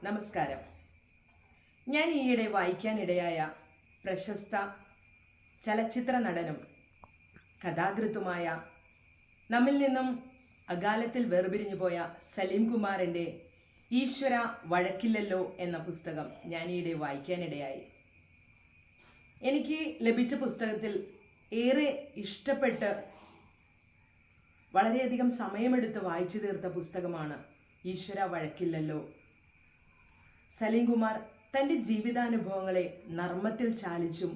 നമസ്കാരം. ഞാൻ ഈയിടെ വായിക്കാനിടയായ പ്രശസ്ത ചലച്ചിത്ര നടനും കഥാകൃത്തുമായ നമ്മിൽ നിന്നും അകാലത്തിൽ വേർപിരിഞ്ഞു പോയ സലീം കുമാറിൻ്റെ ഈശ്വര വഴക്കില്ലല്ലോ എന്ന പുസ്തകം ഞാൻ ഈയിടെ വായിക്കാനിടയായി. എനിക്ക് ലഭിച്ച പുസ്തകത്തിൽ ഏറെ ഇഷ്ടപ്പെട്ട് വളരെയധികം സമയമെടുത്ത് വായിച്ചു തീർത്ത പുസ്തകമാണ് ഈശ്വര വഴക്കില്ലല്ലോ. സലീം കുമാർ തൻ്റെ ജീവിതാനുഭവങ്ങളെ നർമ്മത്തിൽ ചാലിച്ചും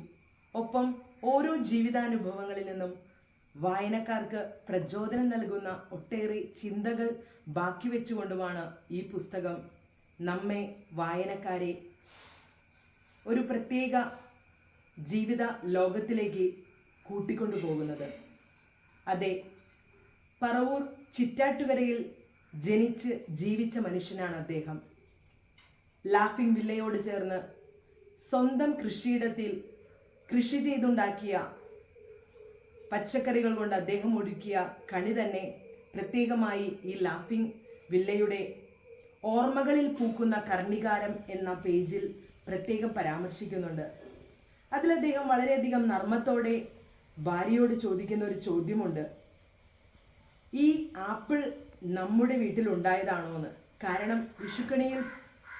ഒപ്പം ഓരോ ജീവിതാനുഭവങ്ങളിൽ നിന്നും വായനക്കാർക്ക് പ്രചോദനം നൽകുന്ന ഒട്ടേറെ ചിന്തകൾ ബാക്കി വെച്ചുകൊണ്ടുമാണ് ഈ പുസ്തകം നമ്മെ വായനക്കാരെ ഒരു പ്രത്യേക ജീവിത ലോകത്തിലേക്ക് കൂട്ടിക്കൊണ്ടു പോകുന്നത്. അതെ, പറവൂർ ചിറ്റാറ്റുകരയിൽ ജനിച്ച് ജീവിച്ച മനുഷ്യനാണ് അദ്ദേഹം. ലാഫിംഗ് വില്ലയോട് ചേർന്ന് സ്വന്തം കൃഷിയിടത്തിൽ കൃഷി ചെയ്തുണ്ടാക്കിയ പച്ചക്കറികൾ കൊണ്ട് അദ്ദേഹം ഒരുക്കിയ കണി തന്നെ പ്രത്യേകമായി ഈ ലാഫിംഗ് വില്ലയുടെ ഓർമ്മകളിൽ പൂക്കുന്ന കർണികാരം എന്ന പേജിൽ പ്രത്യേകം പരാമർശിക്കുന്നുണ്ട്. അതിൽ അദ്ദേഹം വളരെയധികം നർമ്മത്തോടെ ഭാര്യയോട് ചോദിക്കുന്ന ഒരു ചോദ്യമുണ്ട്. ഈ ആപ്പിൾ നമ്മുടെ വീട്ടിൽ ഉണ്ടായതാണോ എന്ന്. കാരണം വിഷുക്കണിയിൽ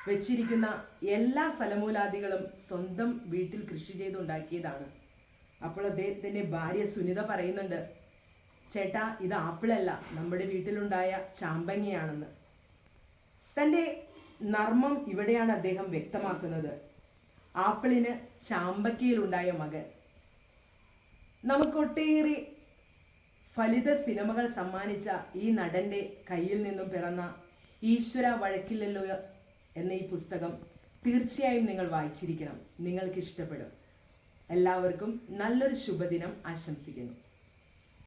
വെച്ചിരിക്കുന്ന എല്ലാ ഫലമൂലാദികളും സ്വന്തം വീട്ടിൽ കൃഷി ചെയ്തുണ്ടാക്കിയതാണ്. അപ്പോൾ അദ്ദേഹത്തിൻ്റെ ഭാര്യ സുനിത പറയുന്നുണ്ട്, ചേട്ടാ, ഇത് ആപ്പിളല്ല, നമ്മുടെ വീട്ടിലുണ്ടായ ചാമ്പങ്ങയാണെന്ന്. തൻ്റെ നർമ്മം ഇവിടെയാണ് അദ്ദേഹം വ്യക്തമാക്കുന്നത്. ആപ്പിളിന് ചാമ്പക്കയിലുണ്ടായ മകൻ. നമുക്കൊട്ടേറെ ഫലിത സിനിമകൾ സമ്മാനിച്ച ഈ നടൻ്റെ കയ്യിൽ നിന്നും പിറന്ന ഈശ്വര വഴക്കില്ലല്ലോ എന്ന ഈ പുസ്തകം തീർച്ചയായും നിങ്ങൾ വായിച്ചിരിക്കണം. നിങ്ങൾക്ക് ഇഷ്ടപ്പെടും. എല്ലാവർക്കും നല്ലൊരു ശുഭദിനം ആശംസിക്കുന്നു.